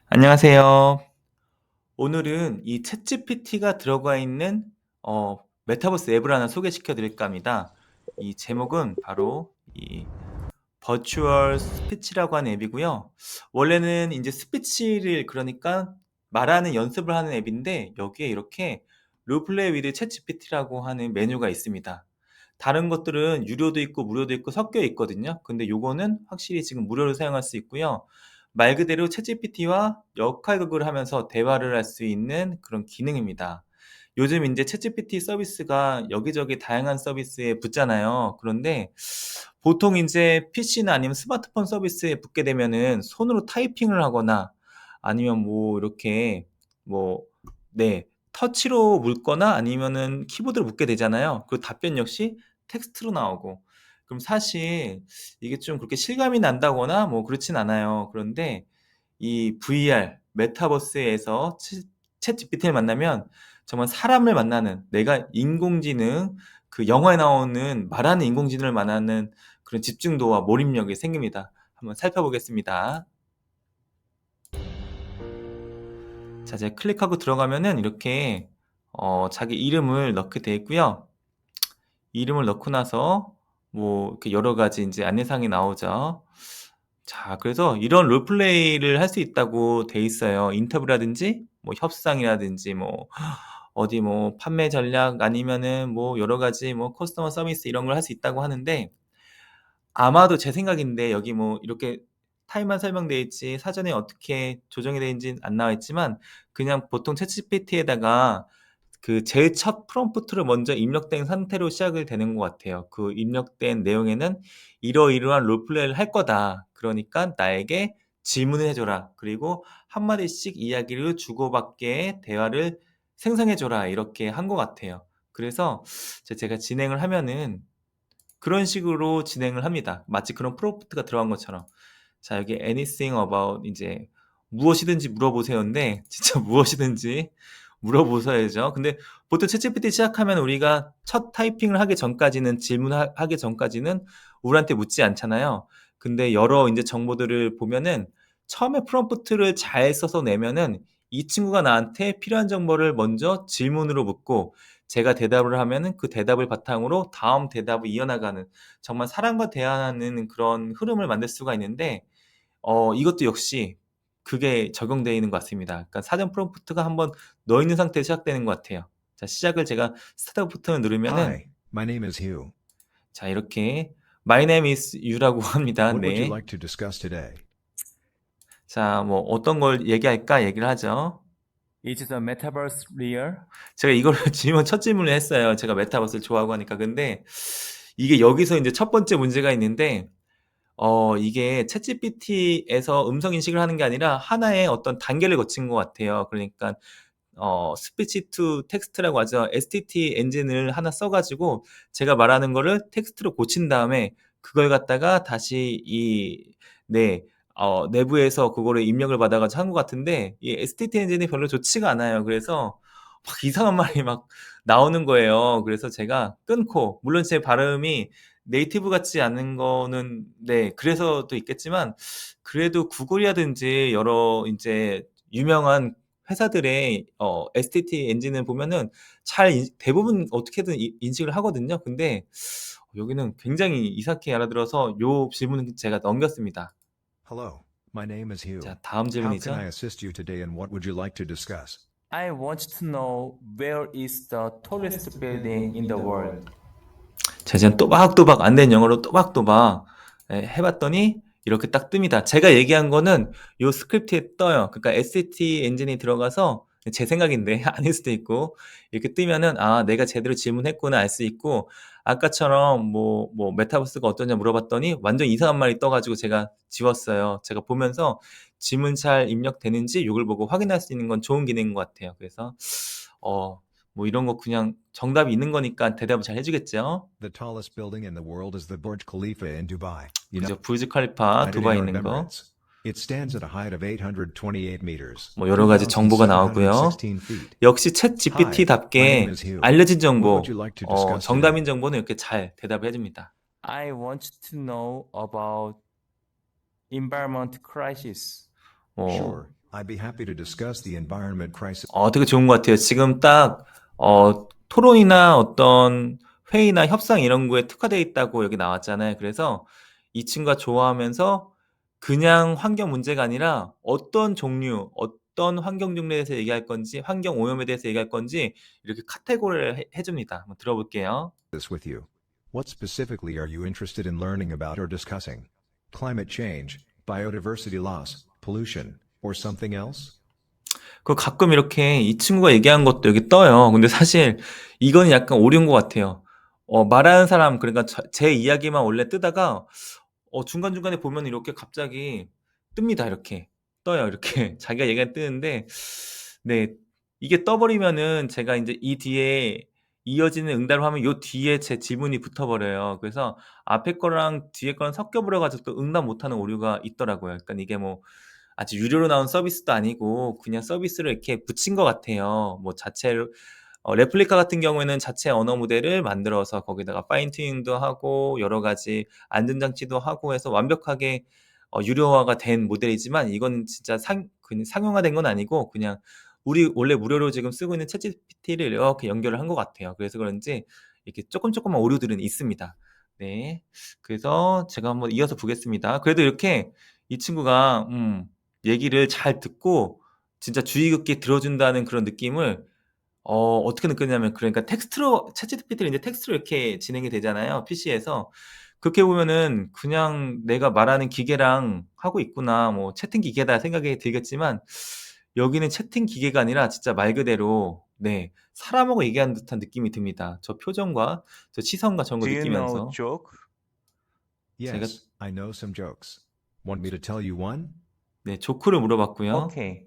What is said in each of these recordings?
안녕하세요. 오늘은 이 챗GPT가 들어가 있는 메타버스 앱을 하나 소개시켜 드릴까 합니다. 이 제목은 바로 이 버추얼 스피치라고 하는 앱이고요. 원래는 이제 스피치를 그러니까 말하는 연습을 하는 앱인데 여기에 이렇게 롤플레이 위드 챗GPT라고 하는 메뉴가 있습니다. 다른 것들은 유료도 있고 무료도 있고 섞여 있거든요. 근데 요거는 확실히 지금 무료로 사용할 수 있고요. 말 그대로 챗GPT와 역할극을 하면서 대화를 할 수 있는 그런 기능입니다. 요즘 이제 챗GPT 서비스가 여기저기 다양한 서비스에 붙잖아요. 그런데 보통 이제 PC나 아니면 스마트폰 서비스에 붙게 되면은 손으로 타이핑을 하거나 아니면 뭐 이렇게 뭐 네, 터치로 물거나 아니면은 키보드로 묻게 되잖아요. 그 답변 역시 텍스트로 나오고. 그럼 사실 이게 좀 그렇게 실감이 난다거나 뭐 그렇진 않아요. 그런데 이 VR 메타버스에서 챗GPT를 만나면 정말 사람을 만나는 내가 인공지능 그 영화에 나오는 말하는 인공지능을 만나는 그런 집중도와 몰입력이 생깁니다. 한번 살펴보겠습니다. 자, 제가 클릭하고 들어가면은 이렇게 자기 이름을 넣게 돼 있고요. 이름을 넣고 나서 뭐 이렇게 여러 가지 이제 안내사항이 나오죠. 자, 그래서 이런 롤플레이를 할 수 있다고 돼 있어요. 인터뷰라든지 뭐 협상이라든지 뭐 어디 뭐 판매 전략 아니면은 뭐 여러 가지 뭐 커스터머 서비스 이런 걸 할 수 있다고 하는데 아마도 제 생각인데 여기 뭐 이렇게 타입만 설명되어 있지 사전에 어떻게 조정이 되는지는 안 나와 있지만 그냥 보통 챗GPT에다가 그 제일 첫 프롬프트를 먼저 입력된 상태로 시작을 되는 것 같아요. 그 입력된 내용에는 "이러이러한 롤플레이를 할 거다. 그러니까 나에게 질문을 해 줘라. 그리고 한 마디씩 이야기를 주고받게 대화를 생성해 줘라." 이렇게 한 것 같아요. 그래서 제가 진행을 하면은 그런 식으로 진행을 합니다. 마치 그런 프롬프트가 들어간 것처럼. 자, 여기 anything about 이제 무엇이든지 물어보세요인데 진짜 무엇이든지 물어보셔야죠. 근데 보통 챗GPT 시작하면 우리가 첫 타이핑을 하기 전까지는 질문하기 전까지는 우리한테 묻지 않잖아요. 근데 여러 이제 정보들을 보면은 처음에 프롬프트를 잘 써서 내면은 이 친구가 나한테 필요한 정보를 먼저 질문으로 묻고 제가 대답을 하면은 그 대답을 바탕으로 다음 대답을 이어나가는 정말 사람과 대화하는 그런 흐름을 만들 수가 있는데 이것도 역시 그게 적용되어 있는 것 같습니다. 그러니까 사전 프롬프트가 한번 넣어 있는 상태에서 시작되는 것 같아요. 자, 시작을 제가 스타트 버튼을 누르면은 Hi, my name is Hugh. 자, 이렇게 My name is Yu라고 합니다. What would you 네. like to discuss today? 자, 뭐 어떤 걸 얘기할까 얘기를 하죠. Is the metaverse real? 제가 이거를 첫 질문을 했어요. 제가 메타버스를 좋아하고 하니까. 근데 이게 여기서 이제 첫 번째 문제가 있는데 이게 챗GPT에서 음성 인식을 하는 게 아니라 하나의 어떤 단계를 거친 것 같아요. 그러니까 스피치 투 텍스트라고 하죠. STT 엔진을 하나 써 가지고 제가 말하는 거를 텍스트로 고친 다음에 그걸 갖다가 다시 네. 내부에서 그거를 입력을 받아 가지고 한 것 같은데 이 STT 엔진이 별로 좋지가 않아요. 그래서 막 이상한 말이 막 나오는 거예요. 그래서 제가 끊고 물론 제 발음이 네이티브 같지 않은 거는 네 그래서도 있겠지만 그래도 구글이라든지 여러 인제 유명한 회사들의 STT 엔진을 보면은 잘 대부분 어떻게든 인식을 하거든요. 근데 여기는 굉장히 이상하게 알아들어서 요 질문은 제가 넘겼습니다. Hello, my name is 자, Hugh. 다음 How can 질문이죠. I assist you today and what would you like to discuss? I want to know where is the tallest building in the world? 제가 또박또박 안 된 영어로 또박또박 해봤더니 이렇게 딱 뜹니다. 제가 얘기한 거는 요 스크립트에 떠요. 그러니까 SAT 엔진이 들어가서 제 생각인데 아닐 수도 있고 이렇게 뜨면은 아 내가 제대로 질문했구나 알 수 있고 아까처럼 뭐 메타버스가 어떠냐 물어봤더니 완전 이상한 말이 떠가지고 제가 지웠어요. 제가 보면서 질문 잘 입력되는지 이걸 보고 확인할 수 있는 건 좋은 기능인 것 같아요. 그래서 뭐 이런 거 그냥 정답이 있는 거니까 대답을 잘 해주겠죠. The tallest building in the world is the Burj Khalifa in Dubai, 그죠? 부르즈 칼리파 United 두바이에 Arab 있는 거. Emirates. It stands at a height of 828 meters, 뭐 여러 가지 정보가 나오고요. 2,716 feet. 역시 챗 Hi, my name GPT답게 is Hugh. 알려진 What would 정보, you like to discuss 정답인 today? 정보는 이렇게 잘 대답을 해줍니다. I want to know about environment crisis. Sure, I'd be happy to discuss the environment crisis 되게 좋은 것 같아요. 지금 딱, 토론이나 어떤 회의나 협상 이런 거에 특화되어 있다고 여기 나왔잖아요. 그래서 이 친구가 좋아하면서 그냥 환경 문제가 아니라 어떤 종류, 어떤 환경 종류에 대해서 얘기할 건지, 환경 오염에 대해서 얘기할 건지 이렇게 카테고리를 해줍니다. 한번 들어볼게요. with you. What specifically are you interested in learning about or discussing? Climate change, biodiversity loss, pollution, or something else? 그 가끔 이렇게 이 친구가 얘기한 것도 여기 떠요. 근데 사실 이건 약간 오류인 것 같아요. 말하는 사람, 그러니까 제 이야기만 원래 뜨다가 중간중간에 보면 이렇게 갑자기 뜹니다. 이렇게 떠요. 이렇게 자기가 얘기가 뜨는데, 네, 이게 떠버리면은 제가 이제 이 뒤에 이어지는 응답을 하면 요 뒤에 제 지문이 붙어버려요. 그래서 앞에 거랑 뒤에 거랑 섞여버려가지고 또 응답 못하는 오류가 있더라고요. 그러니까 이게 뭐 아주 유료로 나온 서비스도 아니고 그냥 서비스를 이렇게 붙인 것 같아요. 뭐 자체로 레플리카 같은 경우에는 자체 언어 모델을 만들어서 거기다가 파인 튜닝도 하고 여러 가지 안전장치도 하고 해서 완벽하게 유료화가 된 모델이지만 이건 진짜 그냥 상용화된 건 아니고 그냥 우리 원래 무료로 지금 쓰고 있는 챗GPT를 이렇게 연결을 한 것 같아요. 그래서 그런지 이렇게 조금만 오류들은 있습니다. 네. 그래서 제가 한번 이어서 보겠습니다. 그래도 이렇게 이 친구가 얘기를 잘 듣고 진짜 주의 깊게 들어준다는 그런 느낌을 어떻게 느꼈냐면, 그러니까 텍스트로 챗GPT를 이제 텍스트로 이렇게 진행이 되잖아요, PC에서. 그렇게 보면은 그냥 '내가 말하는 기계랑 하고 있구나. 뭐 채팅 기계다.' 생각이 들겠지만 여기는 채팅 기계가 아니라 진짜 말 그대로, 네, 사람하고 얘기하는 듯한 느낌이 듭니다. 저 표정과 저 시선과 저런 거 Do you know 느끼면서. joke? 제가 Yes, I know some jokes. Want me to tell you one? 네, 조크를 물어봤고요. Okay.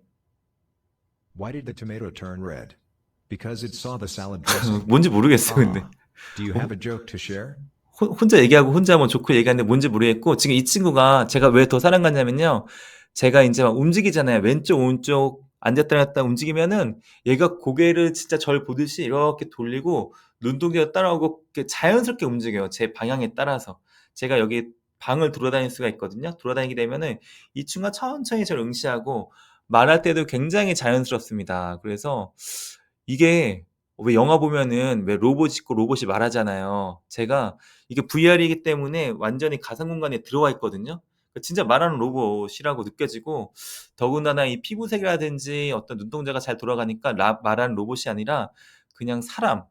Why did the tomato turn red? Because it saw the salad dressing. 뭔지 모르겠어요, 근데. Do you have a joke to share? 혼자 얘기하고 혼자 뭐 좋고 얘기하는데 뭔지 모르겠고, 지금 이 친구가 제가 왜 더 사랑 갔냐면요. 제가 이제 막 움직이잖아요. 왼쪽, 오른쪽, 앉았다 일어났다 움직이면은 얘가 고개를 진짜 절 보듯이 이렇게 돌리고 눈동자가 따라오고 이렇게 자연스럽게 움직여요. 제 방향에 따라서. 제가 여기 방을 돌아다닐 수가 있거든요. 돌아다니게 되면은 이 친구가 천천히 저를 응시하고 말할 때도 굉장히 자연스럽습니다. 그래서 이게 왜 영화 보면은 왜 로봇 있고 로봇이 말하잖아요. 제가 이게 VR이기 때문에 완전히 가상 공간에 들어와 있거든요. 진짜 말하는 로봇이라고 느껴지고, 더군다나 이 피부색이라든지 어떤 눈동자가 잘 돌아가니까 말하는 로봇이 아니라 그냥 사람,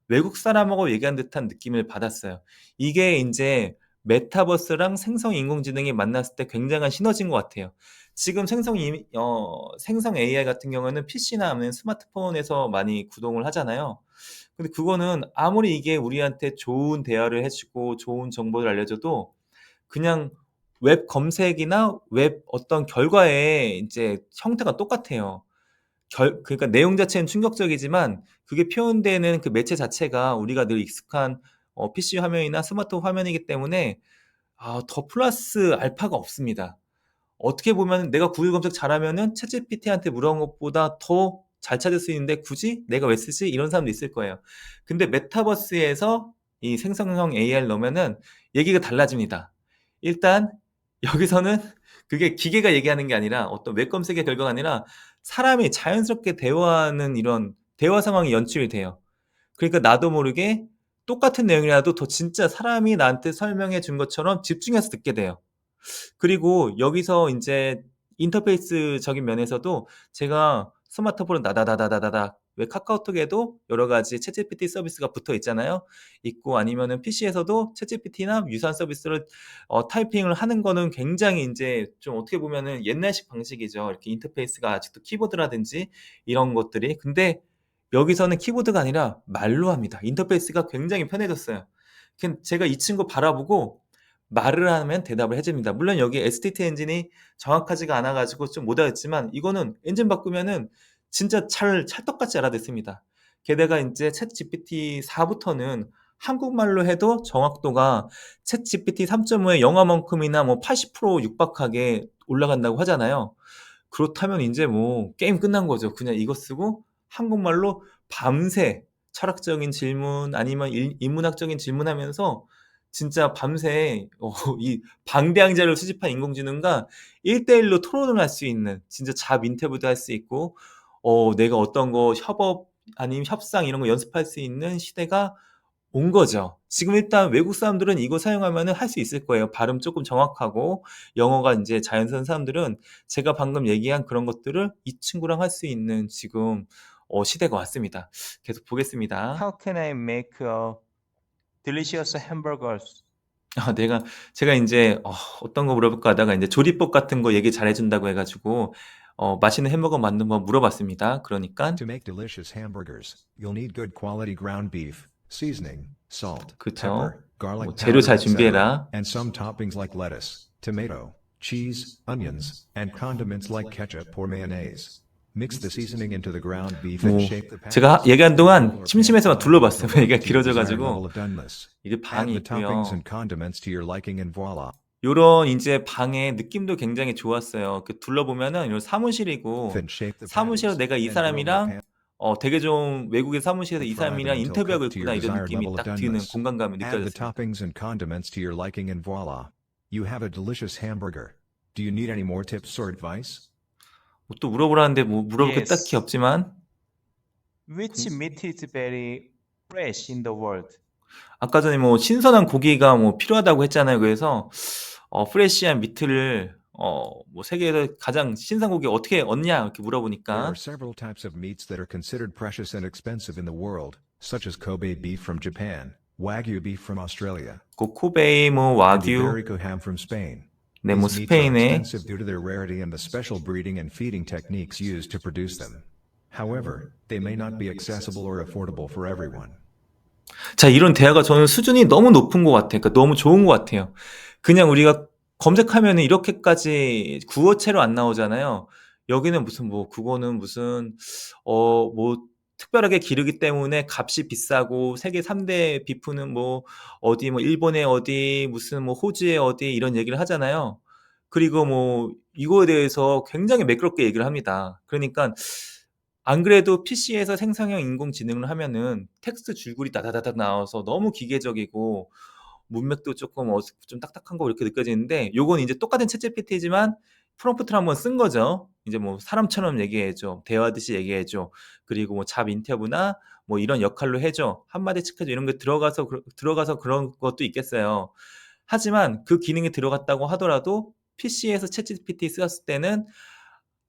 외국 사람하고 얘기한 듯한 느낌을 받았어요. 이게 이제 메타버스랑 생성 인공지능이 만났을 때 굉장한 시너지인 것 같아요. 지금 생성 AI 같은 경우는 PC나 아니면 스마트폰에서 많이 구동을 하잖아요. 근데 그거는 아무리 이게 우리한테 좋은 대화를 해주고 좋은 정보를 알려줘도 그냥 웹 검색이나 웹 어떤 결과의 이제 형태가 똑같아요. 그러니까 내용 자체는 충격적이지만 그게 표현되는 그 매체 자체가 우리가 늘 익숙한 PC 화면이나 스마트폰 화면이기 때문에 더 플러스 알파가 없습니다. 어떻게 보면 내가 구글 검색 잘하면은 챗GPT한테 물어본 것보다 더 잘 찾을 수 있는데 굳이 내가 왜 쓰지? 이런 사람도 있을 거예요. 근데 메타버스에서 이 생성형 AI를 넣으면은 얘기가 달라집니다. 일단 여기서는 그게 기계가 얘기하는 게 아니라 어떤 웹 검색의 결과가 아니라 사람이 자연스럽게 대화하는 이런 대화 상황이 연출이 돼요. 그러니까 나도 모르게 똑같은 내용이라도 더 진짜 사람이 나한테 설명해 준 것처럼 집중해서 듣게 돼요. 그리고 여기서 인제 인터페이스적인 면에서도 제가 스마트폰을 다다다다다다다, 왜 카카오톡에도 여러 가지 챗GPT 서비스가 붙어 있잖아요. 있고 아니면은 PC에서도 챗GPT나 유사한 서비스를 타이핑을 하는 거는 굉장히 인제 좀 어떻게 보면은 옛날식 방식이죠. 이렇게 인터페이스가 아직도 키보드라든지 이런 것들이. 근데 여기서는 키보드가 아니라 말로 합니다. 인터페이스가 굉장히 편해졌어요. 제가 이 친구 바라보고 말을 하면 대답을 해 줍니다. 물론 여기 STT 엔진이 정확하지가 않아 가지고 좀 못 알아듣지만 이거는 엔진 바꾸면은 진짜 찰떡같이 알아듣습니다. 게다가 인제 챗GPT 4 부터는 한국말로 해도 정확도가 챗GPT 3.5의 영어만큼이나 뭐 80% 육박하게 올라간다고 하잖아요. 그렇다면 인제 뭐 게임 끝난 거죠. 그냥 이거 쓰고 한국말로 밤새 철학적인 질문 아니면 인문학적인 질문하면서 진짜 밤새 이 방대한 자료를 수집한 인공지능과 1대1로 토론을 할 수 있는 진짜 잡 인터뷰도 할 수 있고 내가 어떤 거 협업 아니면 협상 이런 거 연습할 수 있는 시대가 온 거죠. 지금 일단 외국 사람들은 이거 사용하면은 할 수 있을 거예요. 발음 조금 정확하고 영어가 인제 자연스러운 사람들은 제가 방금 얘기한 그런 것들을 이 친구랑 할 수 있는 지금 시대가 왔습니다. 계속 보겠습니다. How can I make delicious hamburgers? 제가 인제 어떤 거 물어볼까 하다가 인제 조리법 같은 거 얘기 잘해 준다고 해 가지고 맛있는 햄버거 만드는 법 물어봤습니다. 그러니깐 To make delicious hamburgers, you'll need good quality ground beef, seasoning, salt, 그쵸. pepper, garlic 재료 powder, 잘 etc., 준비해라. and some toppings like lettuce, tomato, cheese, onions, and condiments like ketchup or mayonnaise. Mix the seasoning into the ground beef and shape the 제가 patties. 얘기하는 동안 Roll or 심심해서 막 pan 둘러봤어요. until 얘기가 to your desired 길어져 level 가지고 of doneness. 이게 Add 방이 the toppings 있고요. and condiments to your liking and voila. 요런 인제 방의 느낌도 굉장히 좋았어요. 그 둘러보면은 이런 사무실이고 Then shape the 사무실에서 patties 내가 이 and grill the 사람이랑 pan. 되게 좀 외국의 사무실에서 이 Fry them 사람이랑 until 인터뷰하고 cooked to your 있구나 이런 desired 느낌이 level of 딱 드는 doneness. 공간감이 Add the 느껴졌습니다. toppings and condiments to your liking and voila. You have a delicious hamburger. Do you need any more tips or advice? 또 물어보라는데 뭐 물어볼 게 Yes. 딱히 없지만 Which meat is very fresh in the world? 아까 전에 뭐 신선한 고기가 뭐 필요하다고 했잖아요. 그래서 프레시한 미트를 뭐 세계에서 가장 신선 고기 어떻게 얻냐 이렇게 There 물어보니까 are several types of meats that are considered precious and expensive in the world, such as Kobe beef from Japan, Wagyu beef from Australia, 그 코베이 뭐 and 와규 Iberico ham from Spain. 네, 뭐 These meats are 스페인의 expensive due to their rarity and the special breeding and feeding techniques used to produce them. However, they may not be accessible or affordable for everyone. 자, 이런 대화가 저는 수준이 너무 높은 것 같아요. 그러니까 너무 좋은 것 같아요. 그냥 우리가 검색하면 이렇게까지 구어체로 안 나오잖아요. 여기는 무슨 뭐 그거는 무슨 뭐 특별하게 기르기 때문에 값이 비싸고 세계 3대 비프는 뭐 어디 뭐 일본의 어디 무슨 뭐 호주의 어디 이런 얘기를 하잖아요. 그리고 뭐 이거에 대해서 굉장히 매끄럽게 얘기를 합니다. 그러니까 안 그래도 PC에서 생성형 인공지능을 하면은 텍스트 줄줄이 다다다닥 나와서 너무 기계적이고 문맥도 조금 좀 딱딱한 거 이렇게 느껴지는데 요건 이제 똑같은 챗GPT지만 프롬프트를 한번 쓴 거죠. 이제 뭐 사람처럼 얘기해 줘. 대화하듯이 얘기해 줘. 그리고 뭐 잡 인터뷰나 뭐 이런 역할로 해 줘. 한마디 책 해 줘. 이런 게 들어가서 그런 것도 있겠어요. 하지만 그 기능이 들어갔다고 하더라도 PC에서 챗GPT 쓰었을 때는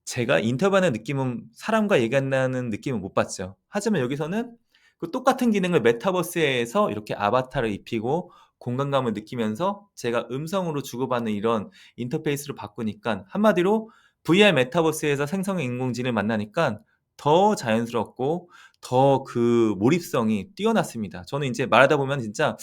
제가 인터뷰하는 느낌은 사람과 얘기한다는 느낌은 못 받죠. 하지만 여기서는 그 똑같은 기능을 메타버스에서 이렇게 아바타를 입히고 공간감을 느끼면서 제가 음성으로 주고받는 이런 인터페이스를 바꾸니까 한마디로 VR 메타버스에서 생성형 인공지능을 만나니까 더 자연스럽고 더 그 몰입성이 뛰어났습니다. 저는 이제 말하다 보면 진짜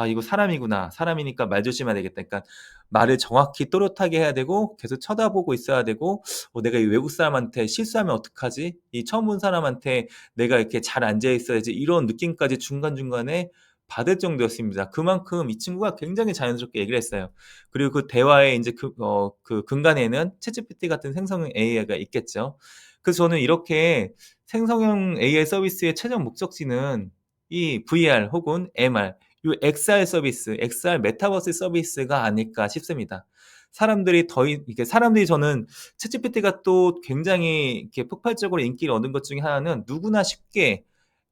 이거 사람이구나. 사람이니까 말 조심해야 되겠다. 그러니까 말을 정확히 또렷하게 해야 되고 계속 쳐다보고 있어야 되고 내가 이 외국 사람한테 실수하면 어떡하지? 이 처음 본 사람한테 내가 이렇게 잘 앉아 있어야지 이런 느낌까지 중간중간에 받을 정도였습니다. 그만큼 이 친구가 굉장히 자연스럽게 얘기를 했어요. 그리고 그 대화에 이제 그 근간에는 챗GPT 같은 생성형 AI가 있겠죠. 그래서 저는 이렇게 생성형 AI 서비스의 최종 목적지는 이 VR 혹은 MR, 요 XR 서비스, XR 메타버스 서비스가 아닐까 싶습니다. 사람들이 저는 챗GPT가 또 굉장히 이렇게 폭발적으로 인기를 얻은 것 중에 하나는 누구나 쉽게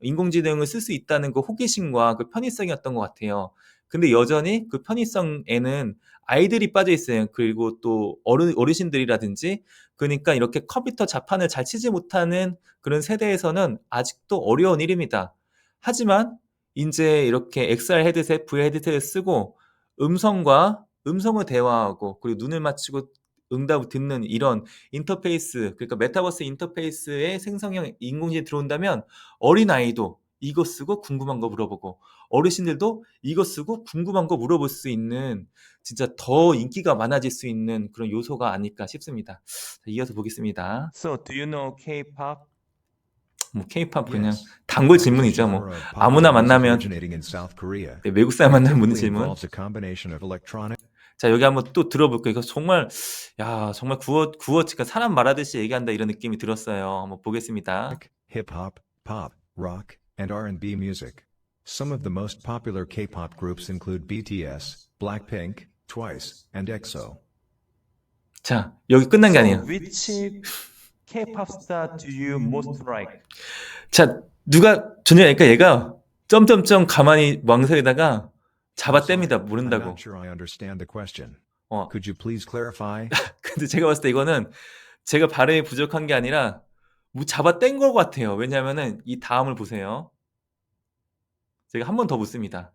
인공지능을 쓸 수 있다는 그 호기심과 그 편의성이었던 것 같아요. 근데 여전히 그 편의성에는 아이들이 빠져 있어요. 그리고 또 어르신들이라든지 그러니까 이렇게 컴퓨터 자판을 잘 치지 못하는 그런 세대에서는 아직도 어려운 일입니다. 하지만 인제 이렇게 XR 헤드셋, VR 헤드셋을 쓰고 음성을 대화하고 그리고 눈을 맞추고 응답을 듣는 이런 인터페이스 그러니까 메타버스 인터페이스에 생성형 인공지능이 들어온다면 어린아이도 이거 쓰고 궁금한 거 물어보고 어르신들도 이거 쓰고 궁금한 거 물어볼 수 있는 진짜 더 인기가 많아질 수 있는 그런 요소가 아닐까 싶습니다. 자, 이어서 보겠습니다. So, do you know K-pop? 뭐 케이팝 그냥 Yes. 단골 K-pop is a 질문이죠. 뭐 genre of 아무나 popular music 만나면 originating in South Korea. 외국 사람 It 만나면 묻는 typically 질문. involves a combination of electronic 자, 여기 한번 또 들어볼게요. 이거 정말 정말 그러니까 사람 말하듯이 얘기한다 이런 느낌이 들었어요. 한번 보겠습니다. hip hop, pop, rock, and R&B music. Some of the most popular K-pop groups include BTS, Blackpink, Twice, and EXO. 자, 여기 끝난 게 So, 아니에요. which K-pop star do you most like? 자, 누가 존재하니까 얘가 점점점 가만히 망설이다가 I'm 잡아뗍니다. sorry, I'm 모른다고. not sure I understand the question. 어, Could you please clarify? 근데 제가 봤을 때 이거는 제가 발음이 부족한 게 아니라 뭐 잡아뗀 것 같아요. 왜냐면은 이 다음을 보세요. 제가 한 번 더 묻습니다.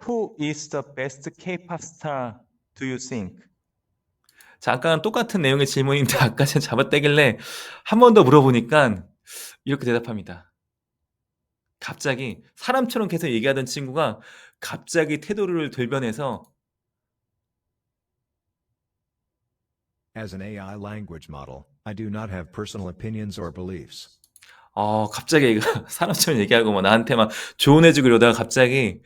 Who is the best K-pop star do you think? 자, 아까랑 똑같은 내용의 질문인데 아까 제가 잡아떼길래 한 번 더 물어보니까 이렇게 대답합니다. 갑자기 사람처럼 계속 얘기하던 친구가 갑자기 태도를 돌변해서 As an AI language model, I do not have personal opinions or beliefs. 갑자기 얘가 사람처럼 얘기하고 뭐 나한테 막 조언해주고 이러다가 갑자기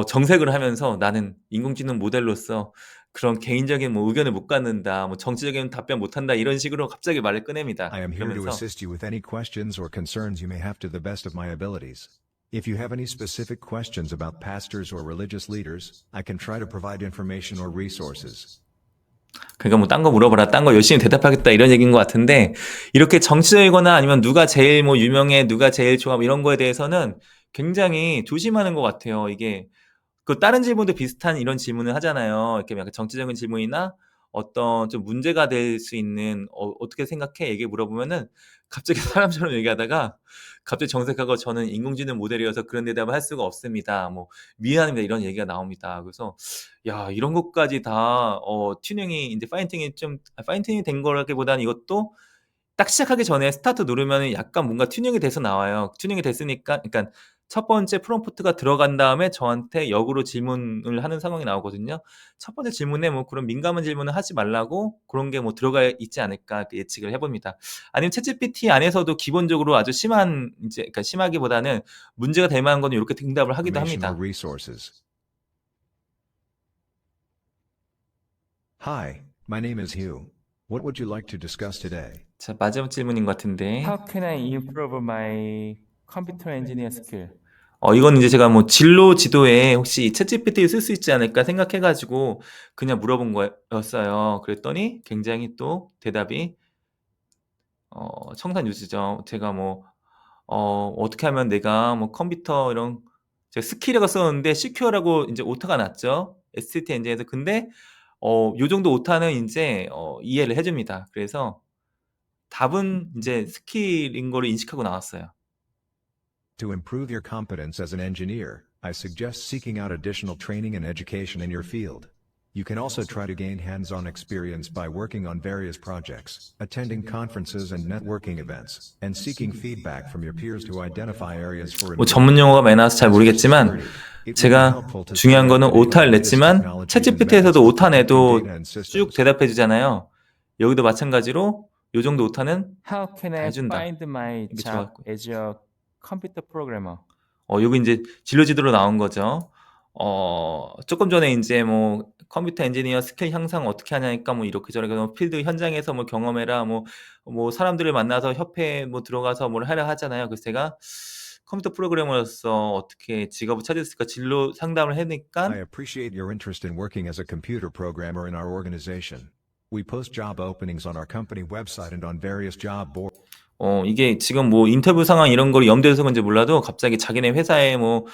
정색을 하면서 나는 인공지능 모델로서 그런 개인적인 뭐 의견을 못 갖는다, 뭐 정치적인 답변 못한다 이런 식으로 갑자기 말을 꺼냅니다. I am here to 그러면서 assist you with any questions or concerns you may have to the best of my abilities. If you have any specific questions about pastors or religious leaders, I can try to provide information or resources. 그러니까 뭐 딴 거 물어봐라, 딴 거 열심히 대답하겠다 이런 얘기인 것 같은데 이렇게 정치적이거나 아니면 누가 제일 뭐 유명해, 누가 제일 좋아 뭐 이런 거에 대해서는 굉장히 조심하는 것 같아요. 이게 그 다른 질문도 비슷한 이런 질문을 하잖아요. 이렇게 약간 정치적인 질문이나 어떤 좀 문제가 될 수 있는 어떻게 생각해? 얘기 물어보면은 갑자기 사람처럼 얘기하다가 갑자기 정색하고 저는 인공지능 모델이어서 그런 대답을 할 수가 없습니다. 뭐 미안합니다. 이런 얘기가 나옵니다. 그래서 야, 이런 것까지 다 튜닝이 이제 파인팅이 된 거라기보다는 이것도 딱 시작하기 전에 스타트 누르면은 약간 뭔가 튜닝이 돼서 나와요. 튜닝이 됐으니까 그러니까 첫 번째 프롬프트가 들어간 다음에 저한테 역으로 질문을 하는 상황이 나오거든요. 첫 번째 질문에 뭐 그런 민감한 질문을 하지 말라고 그런 게 뭐 들어가 있지 않을까 이렇게 예측을 해봅니다. 아니면 챗GPT 안에서도 기본적으로 아주 심한 이제 그러니까 심하기보다는 문제가 될 만한 거는 이렇게 응답을 하기도 Information or 합니다. resources. Hi, my name is Hugh. What would you like to discuss today? 자, 마지막 질문인 것 같은데. How can I improve my computer engineer skill? 이건 이제 제가 뭐 진로 지도에 혹시 챗GPT 쓸 수 있지 않을까 생각해가지고 그냥 물어본 거였어요. 그랬더니 굉장히 또 대답이 청산유수죠. 제가 뭐 어떻게 하면 내가 뭐 컴퓨터 이런 제가 스킬이라고 썼는데 CQ라고 이제 오타가 났죠. STT 엔진에서. 근데 요 정도 오타는 인제 이해를 해 줍니다. 그래서 답은 인제 스킬인 거를 인식하고 나왔어요. To improve your competence as an engineer, I suggest seeking out additional training and education in your field. You can also try to gain hands-on experience by working on various projects, attending conferences and networking events, and seeking feedback from your peers to identify areas for 뭐 전문 improvement. 용어가 많이 나와서 잘 As for 모르겠지만 security, it would be 제가 helpful to 중요한 stay 거는 up to date on 오타를 the latest 냈지만 technologies and 챗GPT에서도 methods for 오타 protecting 내도 data and 쭉 systems. 대답해 주잖아요. 여기도 마찬가지로 요 정도 오타는 How can 다 I 해준다. find my 이게 job 좋았고. as a computer programmer? 요거 인제 진로지도로 나온 거죠. 조금 전에 인제 뭐 컴퓨터 엔지니어 스킬 향상 어떻게 하냐니까 뭐 이렇게 뭐 필드 현장에서 뭐 경험해라 뭐 사람들을 만나서 협회에 뭐 들어가서 뭘 하라 하잖아요. 그래서 제가 컴퓨터 프로그래머로서 어떻게 직업을 찾을 수 있을까 진로 상담을 I 하니까 appreciate your interest in working as a computer programmer in our organization. We post job openings on our company website and on various job boards. 이게 지금 뭐 인터뷰 상황 이런 걸 염두에 둔 건지 몰라도 갑자기 자기네 회사에 뭐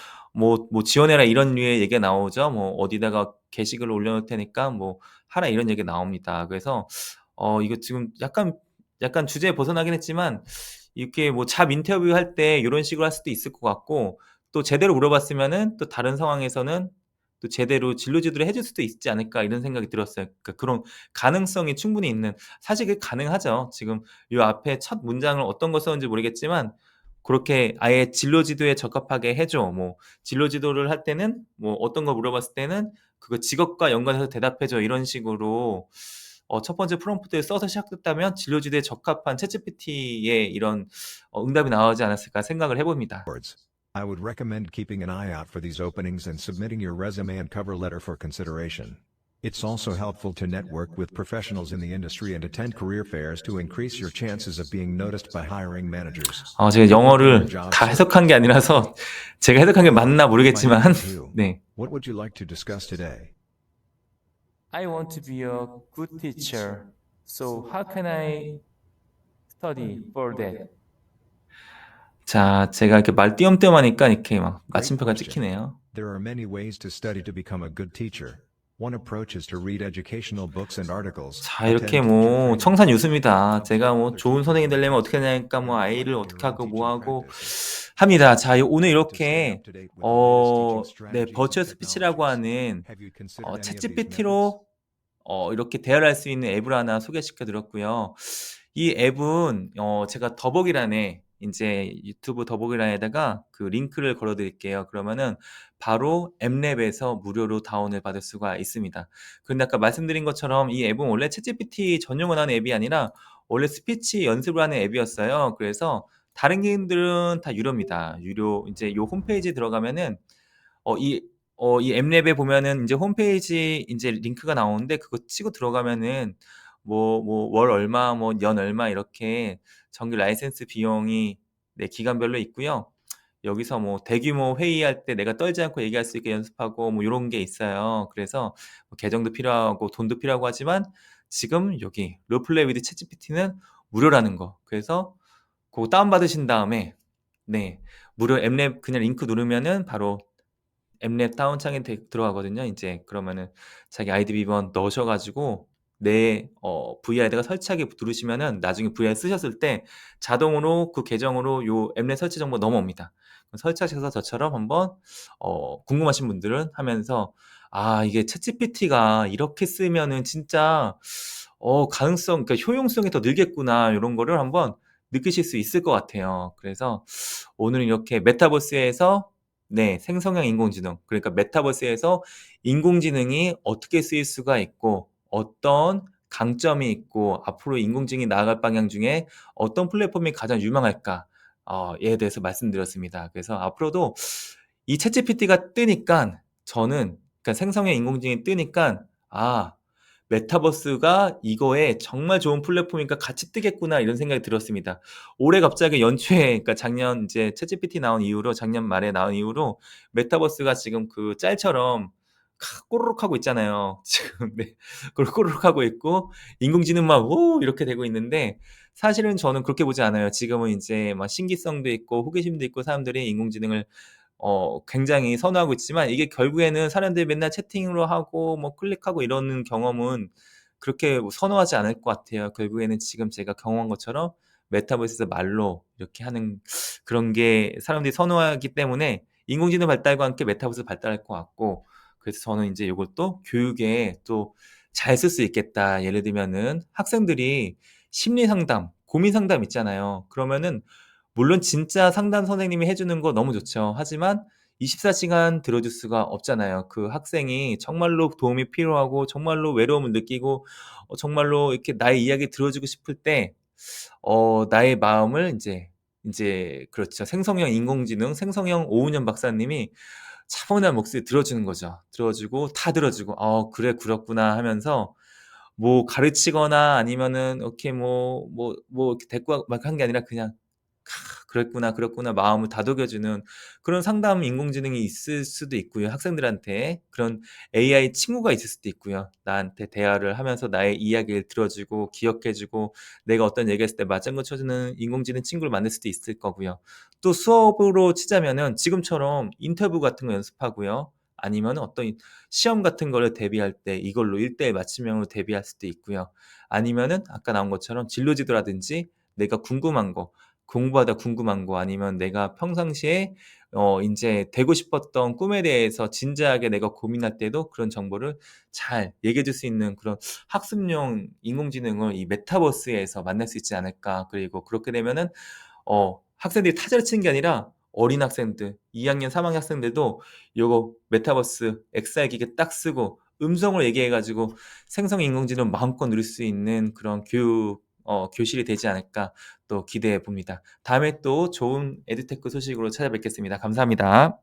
지원해라 이런 류의 얘기가 나오죠. 뭐 어디다가 게시글을 올려놓을 테니까 뭐 하라 이런 얘기가 나옵니다. 그래서 이거 지금 약간 주제에 벗어나긴 했지만 이렇게 뭐 잡 인터뷰할 때 이런 식으로 할 수도 있을 것 같고 또 제대로 물어봤으면은 또 다른 상황에서는 또 제대로 진로 지도를 해줄 수도 있지 않을까 이런 생각이 들었어요. 그러니까 그런 가능성이 충분히 있는 사실 그게 가능하죠. 지금 요 앞에 첫 문장을 어떤 거 썼는지 모르겠지만 그렇게 아예 진로 지도에 적합하게 해줘. 뭐 진로 지도를 할 때는 뭐 어떤 거 물어봤을 때는 그거 직업과 연관해서 대답해줘. 이런 식으로 첫 번째 프롬프트에 써서 시작됐다면 진로 지도에 적합한 챗GPT의 이런 응답이 나오지 않았을까 생각을 해봅니다. I would recommend keeping an eye out for these openings and submitting your resume and cover letter for consideration. It's also helpful to network with professionals in the industry and attend career fairs to increase your chances of being noticed by hiring managers. 제가 In 영어를 your job 다 search. 해석한 게 아니라서 제가 해석한 게 맞나 모르겠지만 Final two. 네. What would you like to discuss today? I want to be a good teacher. So how can I study for that? 자, 제가 이렇게 말 띄엄띄엄하니까 이렇게 막 Great 마침표가 question. 찍히네요. There are many ways to study to become a good teacher. One approach is to read educational books and articles. 자, 이렇게 attend teacher 뭐 training, 청산유수입니다. 제가 뭐 observe 좋은 other 선생이 teachers, 되려면 어떻게 하냐니까 뭐 and 아이를 reflect on 어떻게 your own 하고 뭐 teaching 하고 practices. 합니다. 자, 오늘 To stay 이렇게 up to date with the latest teaching 네, strategies 버추얼 and 스피치라고 technologies. 하는 Have you considered any of these methods? 챗GPT로 이렇게 대화를 할 수 있는 앱을 하나 소개시켜 드렸고요. 이 앱은 제가 더보기란에 이제 유튜브 더보기란에다가 그 링크를 걸어 드릴게요. 그러면은 바로 앱랩에서 무료로 다운을 받을 수가 있습니다. 그런데 아까 말씀드린 것처럼 이 앱은 원래 챗GPT 전용을 하는 앱이 아니라 원래 스피치 연습을 하는 앱이었어요. 그래서 다른 게임들은 다 유료입니다. 유료 이제 요 홈페이지에 들어가면은 이 이 앱랩에 보면은 인제 홈페이지 인제 링크가 나오는데 그거 치고 들어가면은 월 얼마 뭐 년 얼마 이렇게 정기 라이센스 비용이 네 기간별로 있고요. 여기서 뭐 대규모 회의할 때 내가 떨지 않고 얘기할 수 있게 연습하고 뭐 요런 게 있어요. 그래서 뭐 계정도 필요하고 돈도 필요하고 하지만 지금 여기 롤플레이 위드 챗GPT는 무료라는 거. 그래서 고거 다운받으신 다음에 네 무료 앱랩 그냥 링크 누르면은 바로 앱랩 다운창에 들어가거든요. 인제 그러면은 자기 아이디 비번 넣으셔 가지고 내 VR에다가 설치하기 누르시면은 나중에 VR 쓰셨을 때 자동으로 그 계정으로 요 앱랩 설치 정보가 넘어옵니다. 그럼 설치하셔서 저처럼 한번 궁금하신 분들은 하면서 '아 이게 챗GPT가 이렇게 쓰면은 진짜 가능성 그러니까 효용성이 더 늘겠구나.' 요런 거를 한번 느끼실 수 있을 것 같아요. 그래서 오늘은 이렇게 메타버스에서 네, 생성형 인공지능. 그러니까 메타버스에서 인공지능이 어떻게 쓰일 수가 있고, 어떤 강점이 있고, 앞으로 인공지능이 나아갈 방향 중에 어떤 플랫폼이 가장 유망할까, 에 대해서 말씀드렸습니다. 그래서 앞으로도 이 챗GPT가 뜨니까 저는, 그러니까 생성형 인공지능이 뜨니까, 메타버스가 이거에 정말 좋은 플랫폼이니까 같이 뜨겠구나 이런 생각이 들었습니다. 올해 갑자기 연초에 그러니까 작년 이제 챗GPT 나온 이후로 작년 말에 나온 이후로 메타버스가 지금 그 짤처럼 꼬르륵 하고 있잖아요. 지금 네. 꼬르륵 하고 있고 인공지능 막 오 이렇게 되고 있는데 사실은 저는 그렇게 보지 않아요. 지금은 이제 막 신기성도 있고 호기심도 있고 사람들이 인공지능을 굉장히 선호하고 있지만 이게 결국에는 사람들이 맨날 채팅으로 하고 뭐 클릭하고 이러는 경험은 그렇게 뭐 선호하지 않을 것 같아요. 결국에는 지금 제가 경험한 것처럼 메타버스에서 말로 이렇게 하는 그런 게 사람들이 선호하기 때문에 인공지능 발달과 함께 메타버스 발달할 것 같고 그래서 저는 인제 요것도 교육에 또 잘 쓸 수 있겠다. 예를 들면은 학생들이 심리 상담, 고민 상담 있잖아요. 그러면은 물론 진짜 상담 선생님이 해 주는 거 너무 좋죠. 하지만 24시간 들어줄 수가 없잖아요. 그 학생이 정말로 도움이 필요하고 정말로 외로움을 느끼고 정말로 이렇게 나의 이야기 들어주고 싶을 때 나의 마음을 인제 그렇죠. 생성형 인공지능, 생성형 오은영 박사님이 차분한 목소리에 들어주는 거죠. 들어주고 다 들어주고 '그래 그렇구나.' 하면서 뭐 가르치거나 아니면은 이렇게 이렇게 대꾸하고 막 한 게 아니라 그냥 '그랬구나, 그렇구나.' 마음을 다독여 주는 그런 상담 인공지능이 있을 수도 있고요. 학생들한테 그런 AI 친구가 있을 수도 있고요. 나한테 대화를 하면서 나의 이야기를 들어 주고 기억해 주고 내가 어떤 얘기했을 때 맞장구 쳐 주는 인공지능 친구를 만날 수도 있을 거고요. 또 수업으로 치자면은 지금처럼 인터뷰 같은 거 연습하고요. 아니면은 어떤 시험 같은 거를 대비할 때 이걸로 1:1 맞춤형으로 대비할 수도 있고요. 아니면은 아까 나온 것처럼 진로지도라든지 내가 궁금한 거 공부하다 궁금한 거 아니면 내가 평상시에 인제 되고 싶었던 꿈에 대해서 진지하게 내가 고민할 때도 그런 정보를 잘 얘기해 줄 수 있는 그런 학습용 인공지능을 이 메타버스에서 만날 수 있지 않을까. 그리고 그렇게 되면은 학생들이 타자를 치는 게 아니라 어린 학생들 2 학년 3 학년 학생들도 요거 메타버스 XR 기기 딱 쓰고 음성으로 얘기해 가지고 생성 인공지능 마음껏 누릴 수 있는 그런 교실이 되지 않을까 또 기대해 봅니다. 다음에 또 좋은 에듀테크 소식으로 찾아뵙겠습니다. 감사합니다.